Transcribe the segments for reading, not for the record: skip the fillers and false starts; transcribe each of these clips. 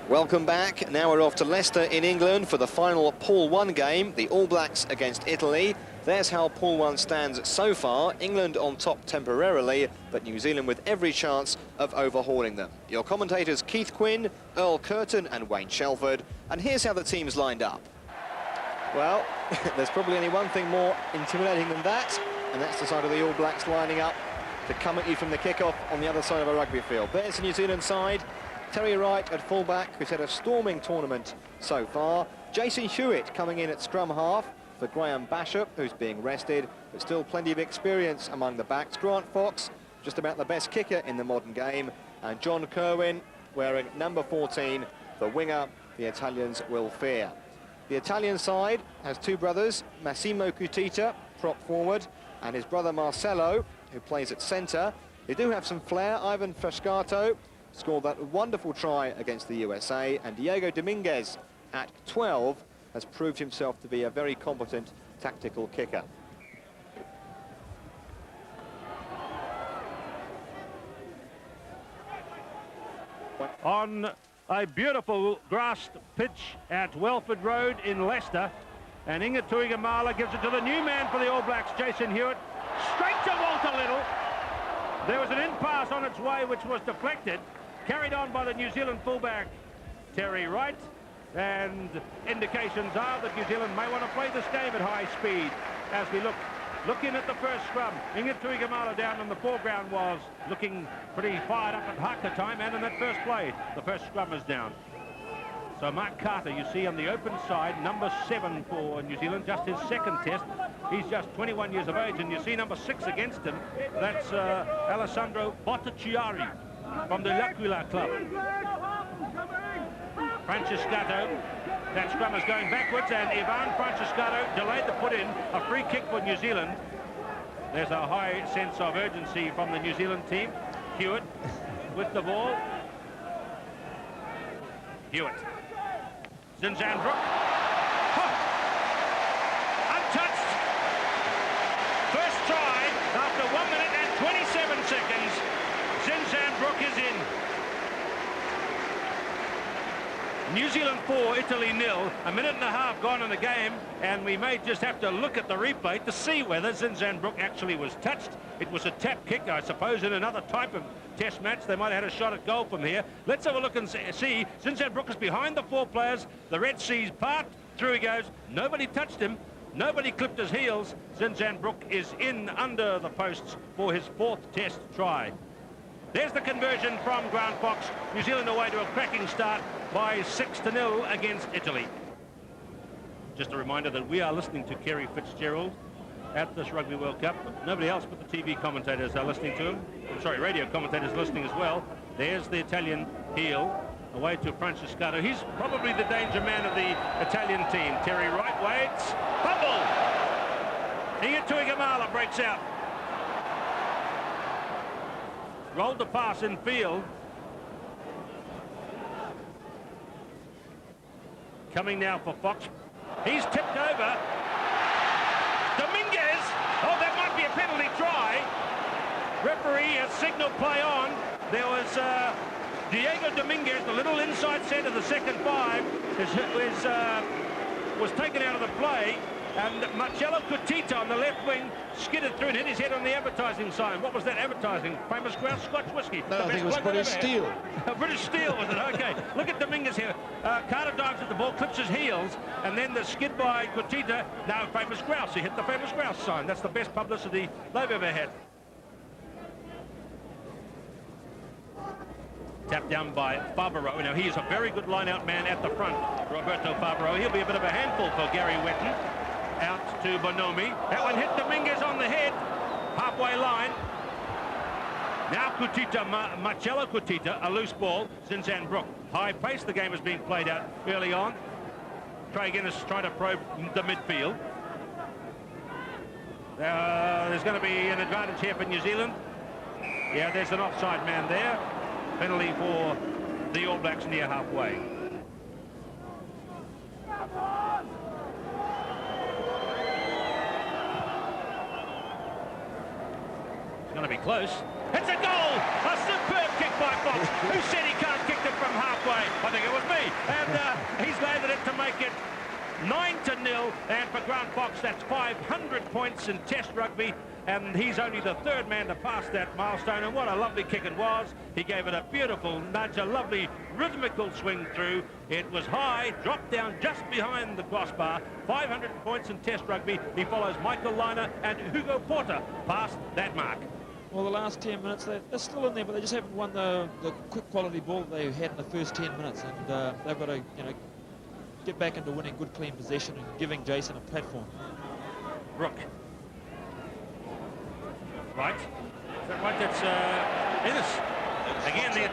Welcome back. Now we're off to Leicester in England for the final Pool 1 game, the All Blacks against Italy. There's how Pool 1 stands so far. England on top temporarily, but New Zealand with every chance of overhauling them. Your commentators Keith Quinn, Earl Curtin and Wayne Shelford. And here's how the team's lined up. Well, there's probably only one thing more intimidating than that, and that's the side of the All Blacks lining up to come at you from the kickoff on the other side of a rugby field. There's the New Zealand side. Terry Wright at fullback, who's had a storming tournament so far. Jason Hewitt coming in at scrum half for Graham Bashop, who's being rested, but still plenty of experience among the backs. Grant Fox, just about the best kicker in the modern game, and John Kerwin wearing number 14, the winger the Italians will fear. The Italian side has two brothers, Massimo Cutita, prop forward, and his brother Marcelo, who plays at centre. They do have some flair. Ivan Frascato scored that wonderful try against the USA, and Diego Dominguez at 12 has proved himself to be a very competent tactical kicker. On a beautiful grassed pitch at Welford Road in Leicester, and Inga Tuigamala gives it to the new man for the All Blacks, Jason Hewitt, straight to Walter Little. There was an in-pass on its way which was deflected, carried on by the New Zealand fullback Terry Wright, and indications are that New Zealand may want to play this game at high speed. As we look in at the first scrum, Inga Tuigamala down in the foreground was looking pretty fired up at haka time, and in that first play the first scrum is down. So Mark Carter, you see on the open side, number 7 for New Zealand, just his second test. He's just 21 years of age, and you see number 6 against him. That's Alessandro Botticciari from the L'Aquila club. Francescato, that scrum is going backwards, and Ivan Francescato delayed the put in, a free kick for New Zealand. There's a high sense of urgency from the New Zealand team. Hewitt with the ball. Hewitt. Zinzanbrook. Oh, untouched. First try after 1 minute and 27 seconds. Zinzanbrook is in. New Zealand 4, Italy 0. A minute and a half gone in the game, and we may just have to look at the replay to see whether Zinzanbrook actually was touched. It was a tap kick, I suppose. In another type of test match, they might have had a shot at goal from here. Let's have a look and see. Zinzanbrook is behind the 4 players. The Red Sea's part. Through he goes. Nobody touched him. Nobody clipped his heels. Zinzanbrook is in under the posts for his 4th test try. There's the conversion from Grant Fox. New Zealand away to a cracking start by 6-0 against Italy. Just a reminder that we are listening to Kerry Fitzgerald at this Rugby World Cup. Nobody else but the TV commentators are listening to him. I'm sorry, radio commentators listening as well. There's the Italian heel away to Francescato. He's probably the danger man of the Italian team. Terry Wright waits. Fumble! Inga Tuigamala breaks out. Rolled the pass in field. Coming now for Fox. He's tipped over. Dominguez. Oh, that might be a penalty try. Referee has signaled play on. There was Diego Dominguez, the little inside centre, the second 5, was taken out of the play. And Marcello Cutita on the left wing skidded through and hit his head on the advertising sign. What was that advertising? Famous Grouse Scotch whiskey. No, I think it was British Steel. British Steel, was it? Okay. Look at Dominguez here. Carter dives at the ball, clips his heels, and then the skid by Cutita. Now Famous Grouse. He hit the Famous Grouse sign. That's the best publicity they've ever had. Tapped down by Favreau. Now he is a very good line-out man at the front, Roberto Favreau. He'll be a bit of a handful for Gary Wetton. Out to Bonomi. That one hit Dominguez on the head. Halfway line. Now Cutita, Marcello Cutita, a loose ball. Zinzanbrook. High pace. The game is being played out early on. Craig Innes trying to probe the midfield. There's going to be an advantage here for New Zealand. Yeah, there's an offside man there. Penalty for the All Blacks near halfway. Going to be close. It's a goal! A superb kick by Fox. Who said he can't kick it from halfway? I think it was me. Grant Fox, that's 500 points in Test rugby, and he's only the third man to pass that milestone, and what a lovely kick it was. He gave it a beautiful nudge, a lovely rhythmical swing through. It was high, dropped down just behind the crossbar. 500 points in Test rugby. He follows Michael Liner and Hugo Porter past that mark. Well, the last 10 minutes, they're still in there, but they just haven't won the quick quality ball they had in the first 10 minutes, and they've got to, get back into winning good, clean possession and giving Jason a platform. Rook. Right. Is that right? That's Ennis. Again, the...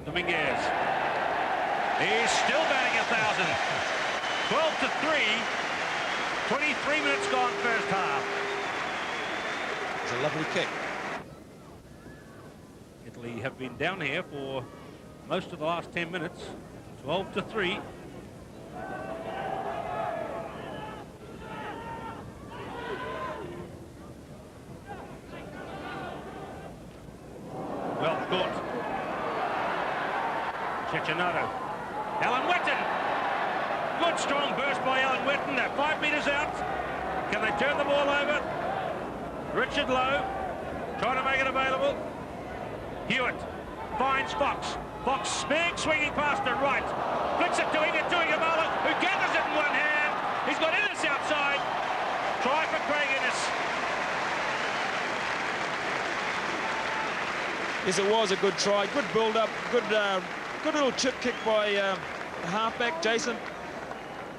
Dominguez. He's still batting 1,000. 12-3. 23 minutes gone first half. It's a lovely kick. Italy have been down here for most of the last 10 minutes. 12-3. Well caught. Cecchinato. Alan Wetton. Good strong burst by Alan Wetton. They're 5 metres out. Can they turn the ball over? Richard Lowe trying to make it available. Hewitt finds Fox. Fox big swinging past to right. Flicks it to Ingamala, who gathers it in one hand. He's got Innes outside. Try for Craig Innes. Yes, it was a good try. Good build-up. Good little chip kick by the halfback, Jason.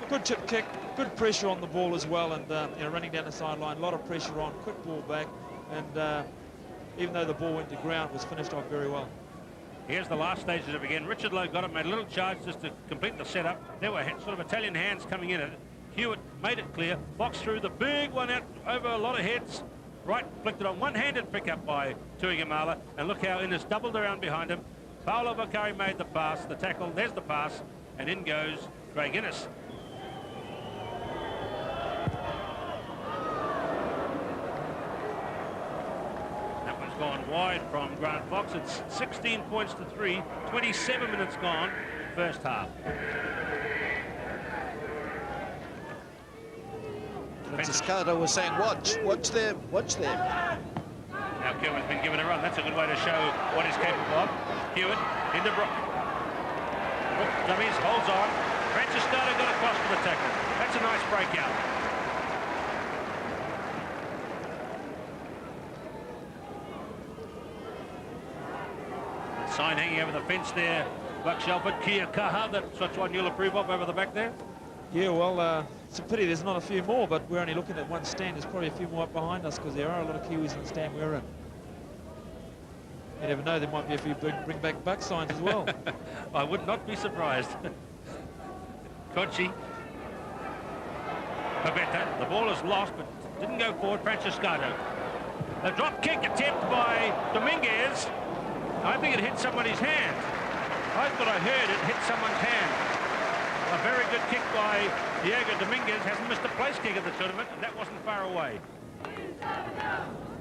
Good chip kick. Good pressure on the ball as well, and running down the sideline. A lot of pressure on. Quick ball back, and even though the ball went to ground, it was finished off very well. Here's the last stages of it again. Richard Lowe got it, made a little charge just to complete the setup. There were sort of Italian hands coming in at it. Hewitt made it clear. Fox threw the big one out over a lot of heads. Right, flicked it on one-handed pickup by Tuigamala, and look how Innes doubled around behind him. Paolo Bakari made the pass, the tackle, there's the pass, and in goes Craig Innes. That one's gone wide from Grant Fox. It's 16 points to 3, 27 minutes gone, first half. Franciscado was saying, watch them. Now Hewitt's been given a run. That's a good way to show what he's capable of. Hewitt into Brook. Brook dummies, holds on. Franciscado got across for the tackle. That's a nice breakout. Sign hanging over the fence there. Buck Shelford, Kia Kaha, that's one you'll approve of over the back there. Yeah, well, it's a pity there's not a few more, but we're only looking at one stand. There's probably a few more up behind us because there are a lot of Kiwis in the stand we're in. You never know, there might be a few bring back Buck signs as well. I would not be surprised. Kochi. Pavetta, the ball is lost, but didn't go forward. Franciscado. A drop kick attempt by Dominguez. I think it hit somebody's hand. I thought I heard it hit someone's hand. A very good kick by Diego Dominguez. Hasn't missed a place kick at the tournament, and that wasn't far away.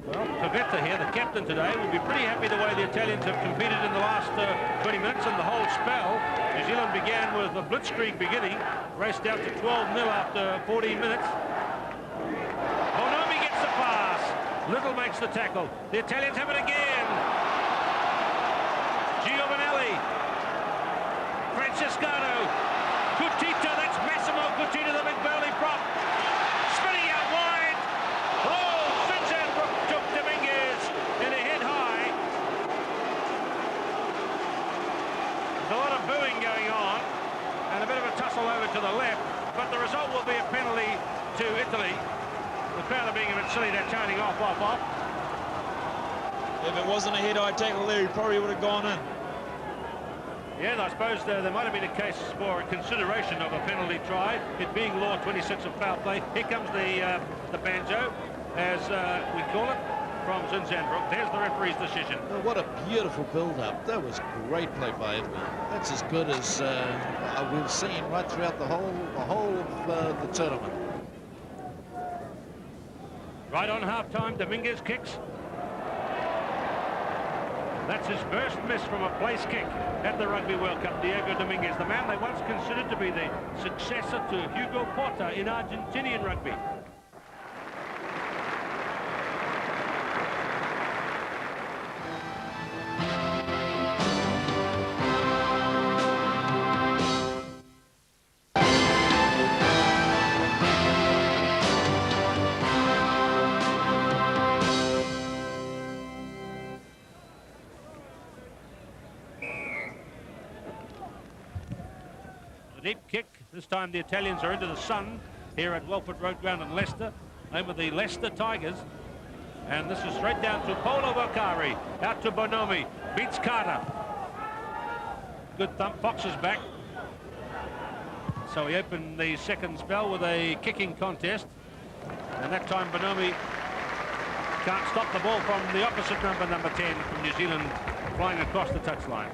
Well, Pavetta here, the captain today, will be pretty happy the way the Italians have competed in the last 20 minutes and the whole spell. New Zealand began with a blitzkrieg beginning, raced out to 12-0 after 14 minutes. Bonomi gets the pass. Little makes the tackle. The Italians have it again. Giovanelli. Franciscado. Cutita, that's Massimo Cutita, the big burly prop. Spinning out wide. Oh, Zinzanbrook took Dominguez in a head high. There's a lot of booing going on and a bit of a tussle over to the left, but the result will be a penalty to Italy. The crowd are being a bit silly, they're chanting off. If it wasn't a head-high tackle there, he probably would have gone in. Yeah, I suppose there might have been a case for a consideration of a penalty try, it being law 26 of foul play. Here comes the banjo, as we call it. from Zinzanbrook. There's the referee's decision. Well, what a beautiful build-up. That was great play by Italy. That's as good as we've seen right throughout the whole of the tournament. Right on half-time, Dominguez kicks. That's his first miss from a place kick at the Rugby World Cup. Diego Dominguez, the man they once considered to be the successor to Hugo Porta in Argentinian rugby. Deep kick. This time the Italians are into the sun here at Welford Road Ground in Leicester, home of the Leicester Tigers. And this is straight down to Polo Bakari, out to Bonomi, beats Carter. Good thump, Fox is back. So he opened the second spell with a kicking contest. And that time Bonomi can't stop the ball from the opposite number 10 from New Zealand flying across the touchline.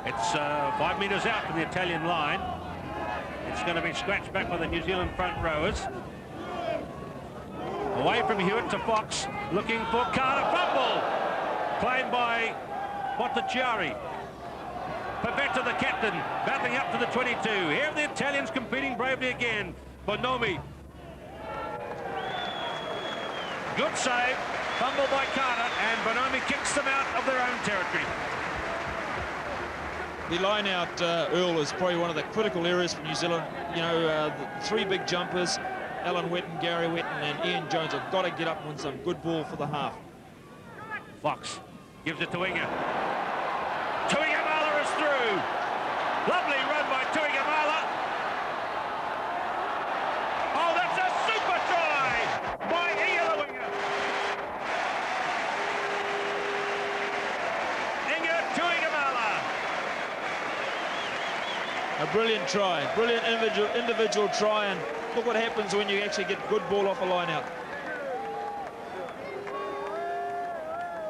It's 5 metres out from the Italian line. It's going to be scratched back by the New Zealand front rowers. Away from Hewitt to Fox, looking for Carter. Fumble! Claimed by Bottichiari. Pavetta, the captain, battling up to the 22. Here are the Italians competing bravely again. Bonomi. Good save. Fumble by Carter, and Bonomi kicks them out of their own territory. The line-out, Earl, is probably one of the critical areas for New Zealand. You know, the three big jumpers, Alan Wetton, Gary Wetton, and Ian Jones have got to get up and win some good ball for the half. Fox gives it to Inga. Tuigamala is through. Lovely run by Tuigamala. Oh, that's a super try by Inga the winger. Inga Tuigamala. A brilliant try, brilliant individual try, and look what happens when you actually get good ball off a line out.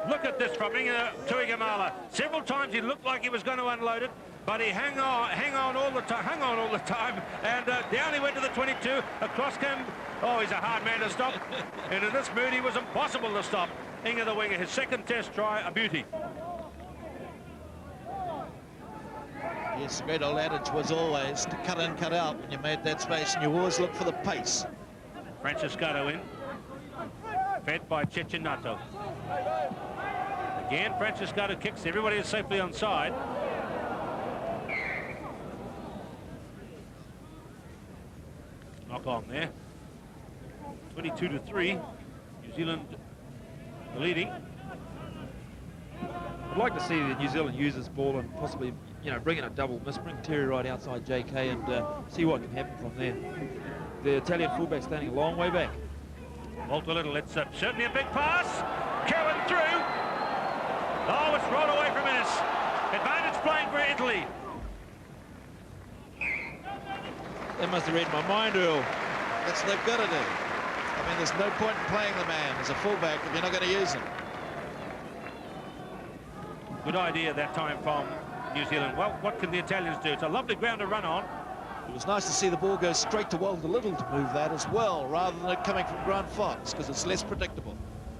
Look at this from Inga Tuigamala. Several times he looked like he was going to unload it, but he hung on all the time, and down he went to the 22. Across came, oh, he's a hard man to stop, and in this mood he was impossible to stop. Inga the winger, his second test try, a beauty. Yes, the great old adage was always to cut in, cut out when you made that space, and you always look for the pace. Franciscato in, fed by Cecchinato. Again, Franciscato kicks, everybody is safely onside. Knock on there. 22-3, New Zealand leading. I'd like to see the New Zealand use this ball and possibly, you know, bring in a double miss, bring Terry right outside JK and see what can happen from there. The Italian fullback standing a long way back. Walter Little, it's certainly a big pass. Cowan through. Oh, it's rolled away from Innes. Advantage playing for Italy. They must have read my mind, Earl. That's what they've got to do. I mean, there's no point in playing the man as a fullback if you're not going to use him. Good idea that time from New Zealand. Well, what can the Italians do? It's a lovely ground to run on. It was nice to see the ball go straight to Walter Little to move that as well, rather than it coming from Grant Fox, because it's less predictable.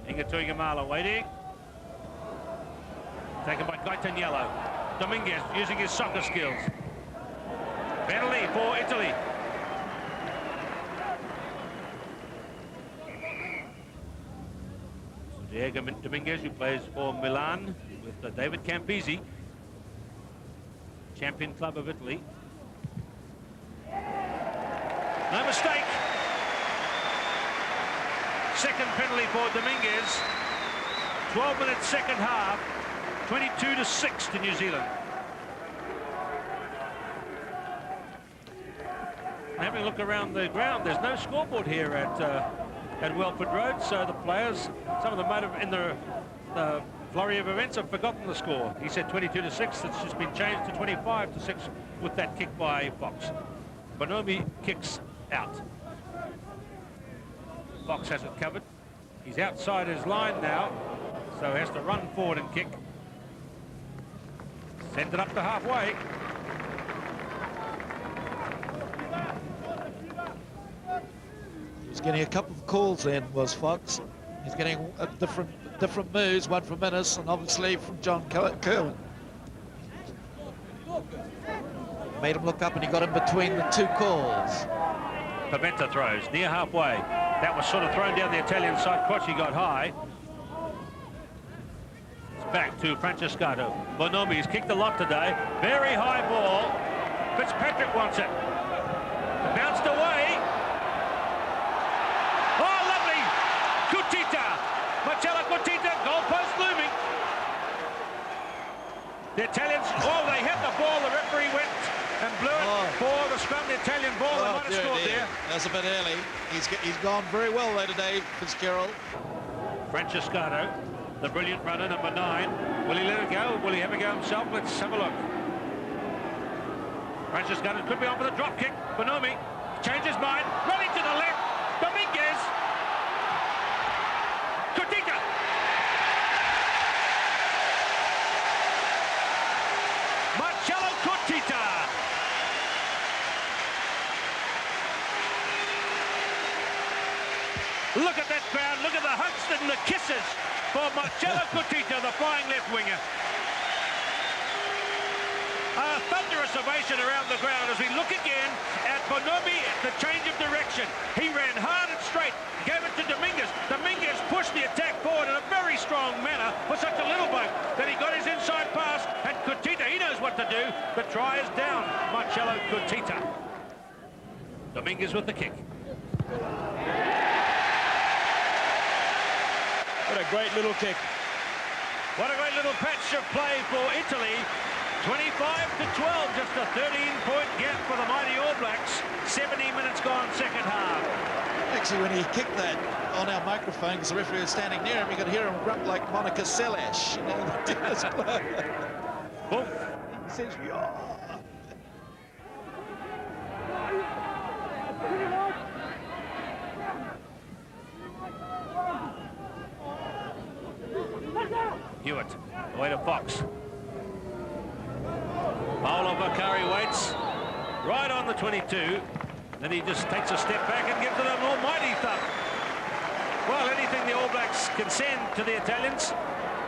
Inga Tuigamala waiting. Taken by Gaetaniello. Dominguez using his soccer skills. Penalty for Italy. Diego Dominguez, who plays for Milan with David Campisi, champion club of Italy. No mistake. Second penalty for Dominguez. 12 minutes second half. 22-6 to New Zealand. Having a look around the ground, there's no scoreboard here at Welford Road, so the players, some of them might have, in the flurry of events, have forgotten the score. He said 22-6. It's just been changed to 25-6 with that kick by Fox. Bonomi kicks out. Fox has it covered. He's outside his line now, so has to run forward and kick. Send it up to halfway. He was getting a couple of calls then, was Fox. He's getting different moves, one from Innes and obviously from John Kerwin. Made him look up and he got in between the two calls. Pimenta throws near halfway. That was sort of thrown down the Italian side. Crotchy got high. It's back to Francescato. Bonomi's kicked a lot today. Very high ball. Fitzpatrick wants it. Bounced away. Oh, lovely! Cutita. Marcello Cutita, goalpost looming. The Italians, oh, they hit the ball. The referee went and blew it for the scrum. The Italian ball, they might have scored there. That's a bit early. He's gone very well there today, Fitzgerald. Francescato, the brilliant runner, number 9. Will he let it go? Will he have a go himself? Let's have a look. Francescato could be on for the drop kick. Bonomi changes mind, running to the left. Dominguez. Cutita. Marcello Cutita. Look at that crowd, look at the hugs and the kisses for Marcello Cutita, the flying left winger. A thunderous ovation around the ground as we look again at Bonomi at the change of direction. He ran hard and straight, gave it to Dominguez. Dominguez pushed the attack forward in a very strong manner for such a little bloke that he got his inside pass, and Cutita, he knows what to do. The try is down, Marcello Cutita. Dominguez with the kick. What a great little kick. What a great little patch of play for Italy. 25-12, just a 13-point gap for the mighty All Blacks. 70 minutes gone, second half. Actually, when he kicked that on our microphone, because the referee was standing near him, you could hear him grunt like Monica Seles, you know, the tennis player. Boom. He says, yeah. Hewitt, away to Fox. Paolo Bakari waits right on the 22. Then he just takes a step back and gives it an almighty thump. Well, anything the All Blacks can send to the Italians,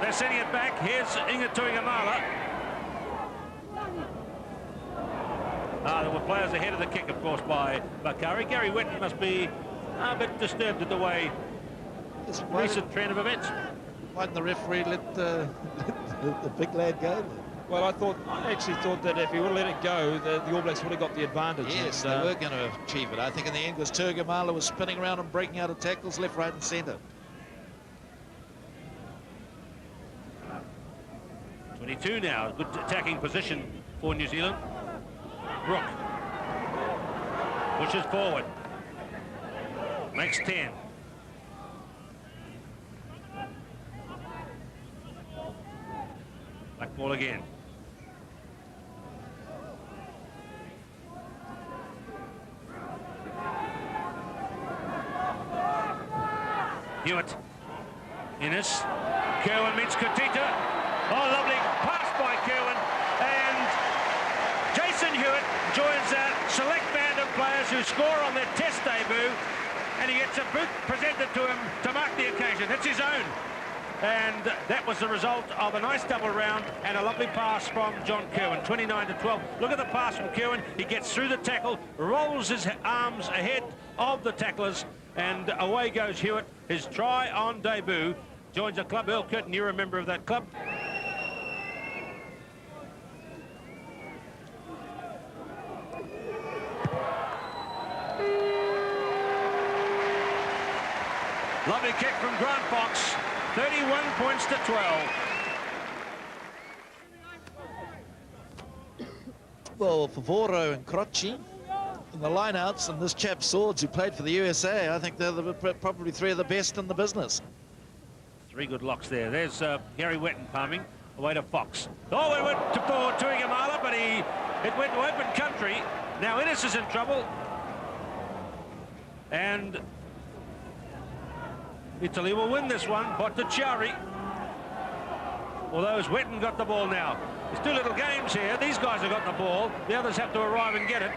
they're sending it back. Here's Inga Tuigamala. There were players ahead of the kick, of course, by Bakari. Gary Whitten must be a bit disturbed at the way recent trend of events. Why didn't the referee let the big lad go? Well, I actually thought that if he would have let it go, the All Blacks would have got the advantage. Yes, and, they were going to achieve it. I think in the end, because Tuigamala was spinning around and breaking out of tackles left, right and centre. 22 now, good attacking position for New Zealand. Brook pushes forward, makes 10. Black ball again. Hewitt. Innes. Kerwin meets Cutita. Oh, lovely pass by Kerwin. And Jason Hewitt joins that select band of players who score on their test debut. And he gets a boot presented to him to mark the occasion. It's his own. And that was the result of a nice double round and a lovely pass from John Kerwin, 29-12. Look at the pass from Kerwin. He gets through the tackle, rolls his arms ahead of the tacklers, and away goes Hewitt. His try on debut. Joins a club. Earl Curtin, you're a member of that club. Lovely kick from Grant Fox. 31 points to 12. Well, Favoro and Crotchy in the lineouts, and this chap Swords, who played for the USA, I think they're probably three of the best in the business. Three good locks there. There's Gary Whitten palming away to Fox. Oh, it went to Tuigamala, but it went to open country. Now Innes is in trouble. And Italy will win this one. Botticelli. Although Wetton got the ball now. There's two little games here. These guys have got the ball. The others have to arrive and get it.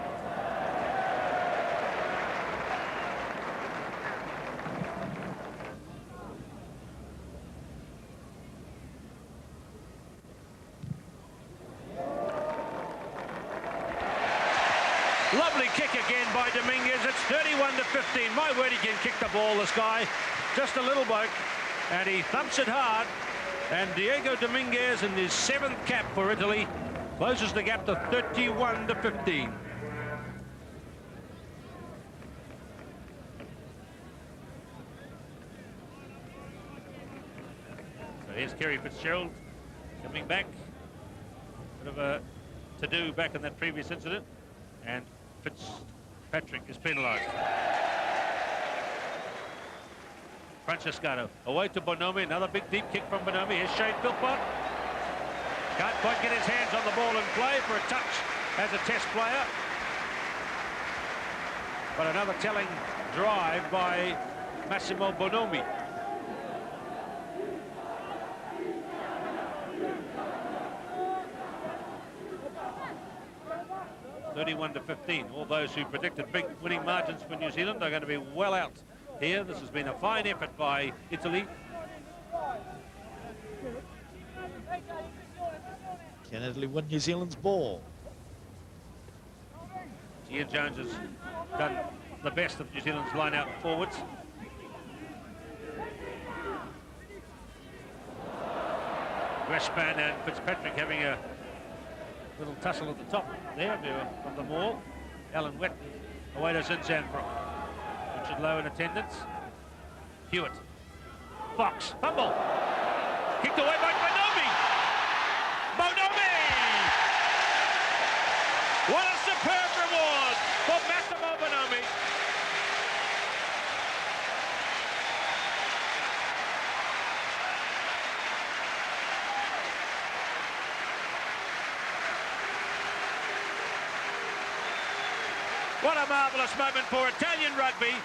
Lovely kick again by Dominguez. It's 31-15. My word, he can kick the ball, this guy. Just a little bloke. And he thumps it hard. And Diego Dominguez, in his 7th cap for Italy, closes the gap to 31-15. So here's Kerry Fitzgerald coming back. Bit of a to-do back in that previous incident. And Fitzpatrick is penalised. Francescano away to Bonomi. Another big deep kick from Bonomi. Here's Shane Philpott. Can't quite get his hands on the ball in play for a touch as a test player. But another telling drive by Massimo Bonomi. (31-15). All those who predicted big winning margins for New Zealand are going to be well out here. This has been a fine effort by Italy. Can Italy win New Zealand's ball? Ian Jones has done the best of New Zealand's line out forwards. Greshpan and Fitzpatrick having a little tussle at the top there of the maul. Alan Wetton away to Zinzanbrook. Richard Lowe in attendance. Hewitt. Fox. Fumble. Kicked away by Bonomi. Bonomi! What a superb reward for Massimo Bonomi. What a marvellous moment for Italian rugby.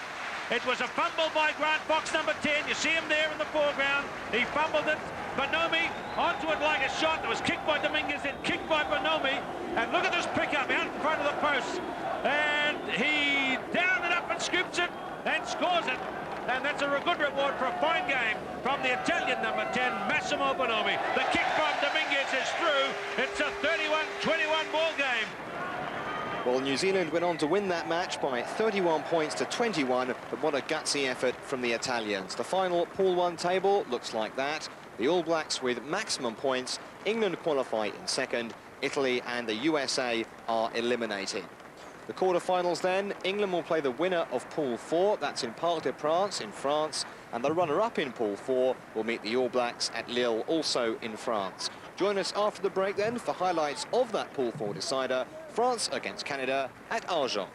It was a fumble by Grant Fox, number 10. You see him there in the foreground. He fumbled it. Bonomi onto it like a shot. It was kicked by Dominguez, then kicked by Bonomi. And look at this pickup out in front of the post. And he down and up and scoops it and scores it. And that's a good reward for a fine game from the Italian number 10, Massimo Bonomi. The kick from Dominguez is through. It's a 31-21 ball game. Well, New Zealand went on to win that match by 31 points to 21, but what a gutsy effort from the Italians. The final Pool 1 table looks like that. The All Blacks with maximum points. England qualify in second. Italy and the USA are eliminated. The quarter-finals then, England will play the winner of Pool 4. That's in Parc des Princes in France. And the runner-up in Pool 4 will meet the All Blacks at Lille, also in France. Join us after the break then for highlights of that Pool 4 decider. France against Canada at Argent.